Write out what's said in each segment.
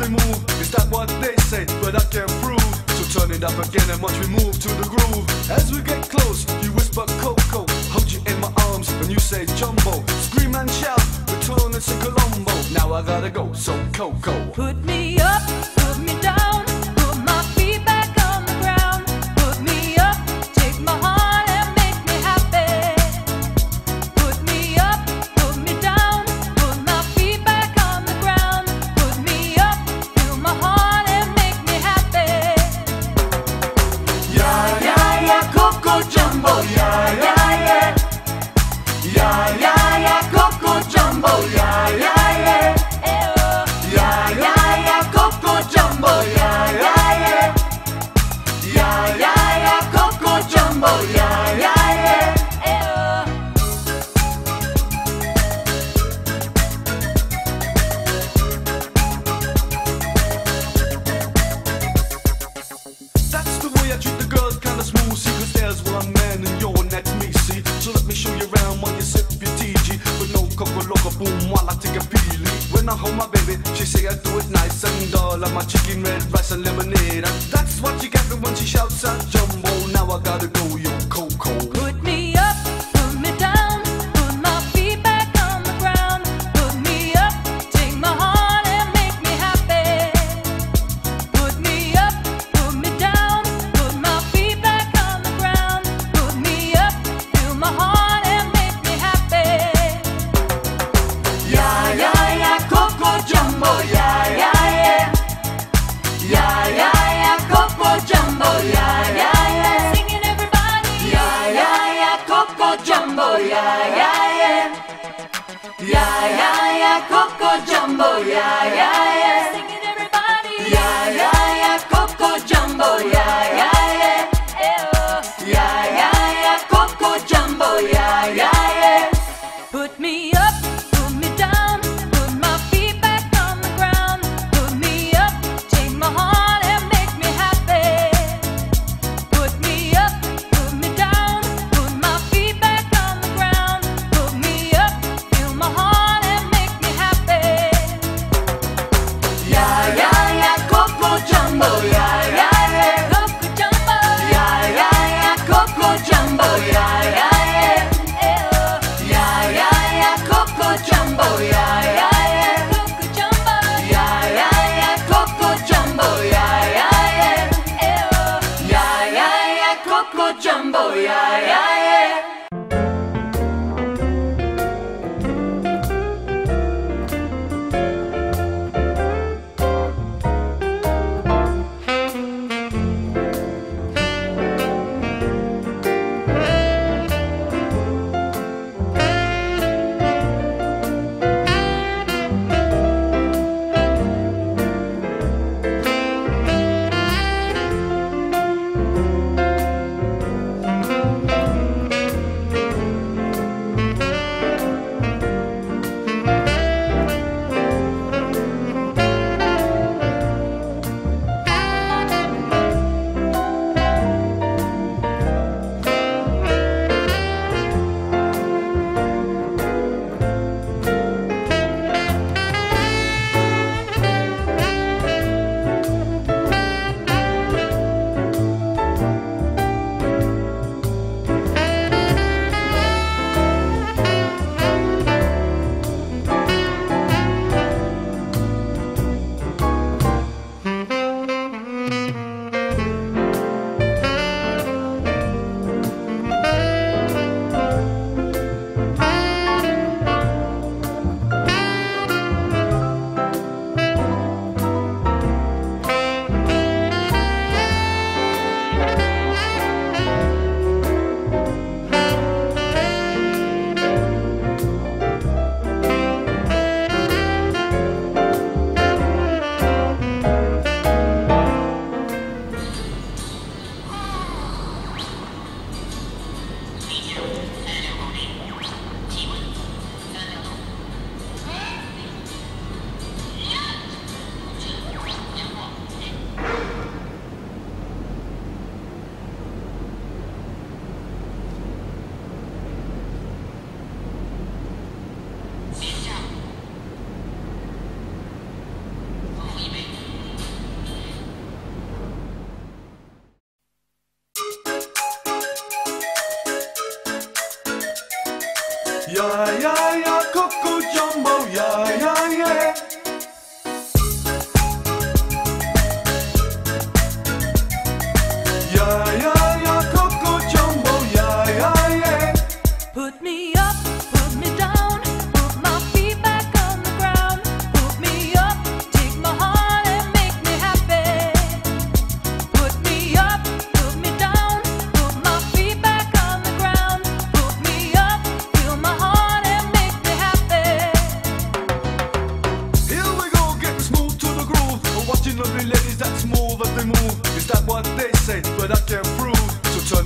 we move. Is that what they say? But I can't prove. So turn it up again and watch me move to the groove. As we get close, you whisper Coco. Hold you in my arms when you say Jumbo. Scream and shout, return it's a Colombo. Now I gotta go, so Coco. Put me up, put me down, put my feet back on the ground. Put me up, take my heart and make me happy. Put me up, put me down, put my feet back on the ground. Put me up, fill my heart and make me happy. Yeah, yeah, yeah, Coco Jumbo, yeah, yeah, yeah. Yeah, yeah, yeah, Coco Jumbo, yeah, yeah, yeah. Yeah, yeah, yeah, Coco Jumbo, yeah, yeah, yeah. Yeah, yeah, yeah, Coco Jumbo, yeah, yeah, yeah. That's the way I treat the girls, kinda smooth. See, cause there's one man and you're next me, see. So let me show you around while you sip your TG. With no coco loco boom while I take a peely. When I hold my baby, she say I do it nice and all like my chicken, red rice and lemonade. And that's what you get me when she shouts out Jumbo. Now I gotta go, yo, Coco. Put me up, put me down, put my feet back on the ground. Put me up, take my heart and make me happy. Put me up, put me down, put my feet back on the ground. Put me up, fill my heart and make me happy. Yeah, yeah, yeah, Coco Jumbo, yeah, yeah, yeah. Yeah, yeah, yeah, Coco Jumbo, yeah, yeah, yeah. Singing everybody. Yeah, yeah, yeah, Coco Jumbo, yeah, yeah, yeah. Yeah, yeah, yeah, Coco Jumbo, yeah, yeah, yeah. Singing everybody. Yeah, yeah, yeah, Coco Jumbo, yeah, yeah, yeah. Yeah, yeah, yeah, Coco Jumbo, yeah, yeah, yeah. Put me up, put me down, put my feet back on the ground. Put me up, take my heart and make me happy. Put me up, put me down, put my feet back on the ground. Put me up, fill my heart and make me happy.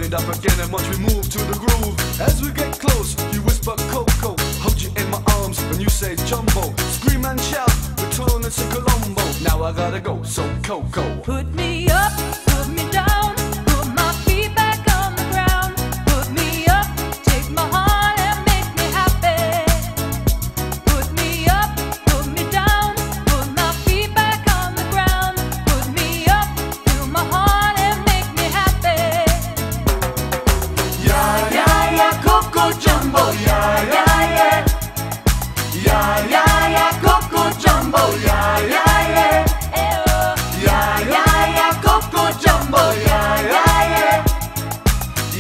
it up again and watch me move to the groove. As we get close, you whisper Coco, hold you in my arms when you say Jumbo. Scream and shout, return it's a Colombo. Now I gotta go, so Coco. Put me up, put me down, put my feet back on the ground. Put me up, take my heart and make me happy. Put me up, put me down, put my feet back on the ground. Put me up, fill my heart and make me happy. Yeah, yeah, yeah, Coco Jumbo, yeah, yeah, yeah. Yeah, yeah, yeah, Coco Jumbo, yeah, yeah, yeah. Yeah, yeah, yeah, Coco Jumbo, yeah, yeah, yeah.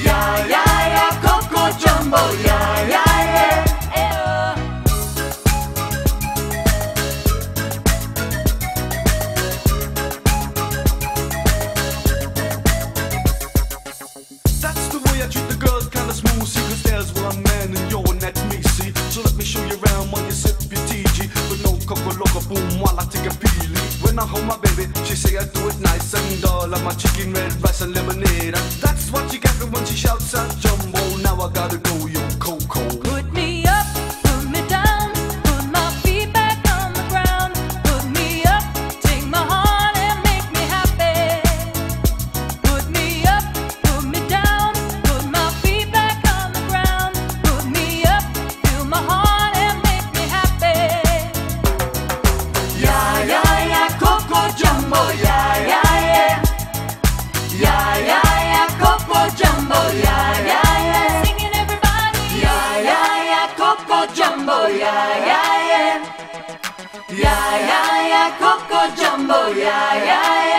Yeah, yeah, yeah, Coco Jumbo, yeah, yeah, yeah. That's the way I treat the girls, kinda smooth. See, cause there's one man and you're one that's me, see. So let me show you around while you sip your TG. With no coco loco boom while I take a peely. When I hold my baby, she say I do it nice and all. Like my chicken, red rice and lemonade. And that's what she got me when she shouts out Jumbo. Now I gotta go, yo, Coco. Put me up, put me down, put my feet back on the ground. Put me up, take my heart and make me happy. Put me up, put me down, put my feet back on the ground. Put me up, fill my heart and make me happy. Yeah, yeah, yeah, Coco Jumbo, yeah, yeah, yeah. Yeah, yeah, yeah, Coco Jumbo, yeah, yeah, yeah. Singing everybody. Yeah, yeah, yeah, Coco Jumbo, yeah, yeah, yeah. Yeah, yeah, yeah, Coco Jumbo, yeah, yeah, yeah.